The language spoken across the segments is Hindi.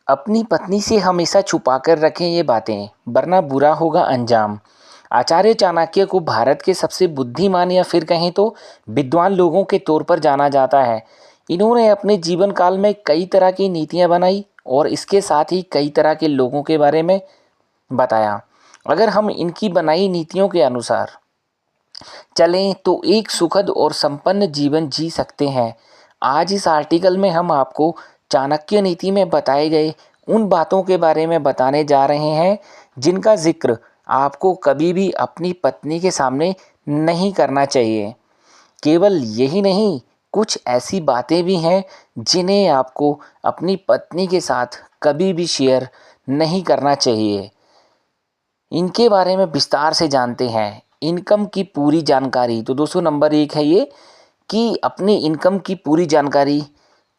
अपनी पत्नी से हमेशा छुपा कर रखें ये बातें, वरना बुरा होगा अंजाम। आचार्य चाणक्य को भारत के सबसे बुद्धिमान या फिर कहें तो विद्वान लोगों के तौर पर जाना जाता है। इन्होंने अपने जीवन काल में कई तरह की नीतियां बनाई और इसके साथ ही कई तरह के लोगों के बारे में बताया। अगर हम इनकी बनाई नीतियों के अनुसार चलें तो एक सुखद और संपन्न जीवन जी सकते हैं। आज इस आर्टिकल में हम आपको चाणक्य नीति में बताए गए उन बातों के बारे में बताने जा रहे हैं जिनका जिक्र आपको कभी भी अपनी पत्नी के सामने नहीं करना चाहिए। केवल यही नहीं, कुछ ऐसी बातें भी हैं जिन्हें आपको अपनी पत्नी के साथ कभी भी शेयर नहीं करना चाहिए। इनके बारे में विस्तार से जानते हैं। इनकम की पूरी जानकारी। तो दोस्तों नंबर 1 है ये कि अपनी इनकम की पूरी जानकारी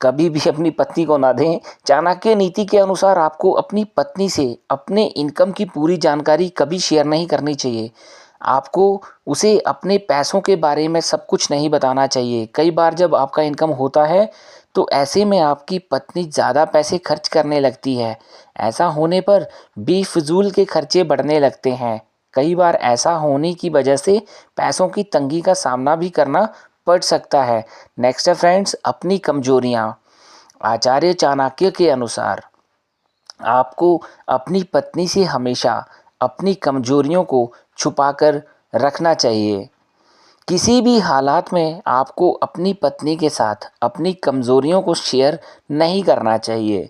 कभी भी अपनी पत्नी को ना दें। चाणक्य नीति के अनुसार आपको अपनी पत्नी से अपने इनकम की पूरी जानकारी कभी शेयर नहीं करनी चाहिए। आपको उसे अपने पैसों के बारे में सब कुछ नहीं बताना चाहिए। कई बार जब आपका इनकम होता है तो ऐसे में आपकी पत्नी ज़्यादा पैसे खर्च करने लगती है। ऐसा होने पर बेफिजूल के खर्चे बढ़ने लगते हैं। कई बार ऐसा होने की वजह से पैसों की तंगी का सामना भी करना पड़ सकता है। नेक्स्ट है फ्रेंड्स, अपनी कमजोरियाँ। आचार्य चाणक्य के अनुसार आपको अपनी पत्नी से हमेशा अपनी कमजोरियों को छुपाकर रखना चाहिए। किसी भी हालात में आपको अपनी पत्नी के साथ अपनी कमजोरियों को शेयर नहीं करना चाहिए।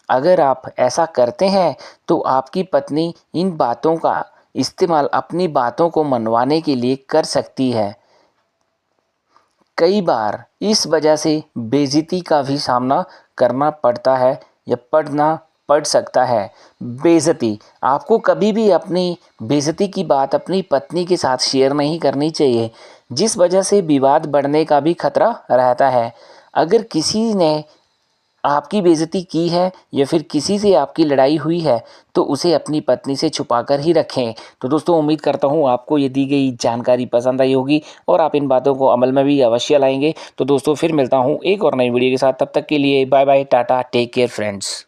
अगर आप ऐसा करते हैं तो आपकी पत्नी इन बातों का इस्तेमाल अपनी बातों को मनवाने के लिए कर सकती है। कई बार इस वजह से बेइज्जती का भी सामना करना पड़ता है या पड़ सकता है। बेइज्जती, आपको कभी भी अपनी बेइज्जती की बात अपनी पत्नी के साथ शेयर नहीं करनी चाहिए, जिस वजह से विवाद बढ़ने का भी खतरा रहता है। अगर किसी ने आपकी बेइज्जती की है या फिर किसी से आपकी लड़ाई हुई है तो उसे अपनी पत्नी से छुपा कर ही रखें। तो दोस्तों उम्मीद करता हूँ आपको ये दी गई जानकारी पसंद आई होगी और आप इन बातों को अमल में भी अवश्य लाएंगे। तो दोस्तों फिर मिलता हूँ एक और नई वीडियो के साथ, तब तक के लिए bye bye, tata, take care friends.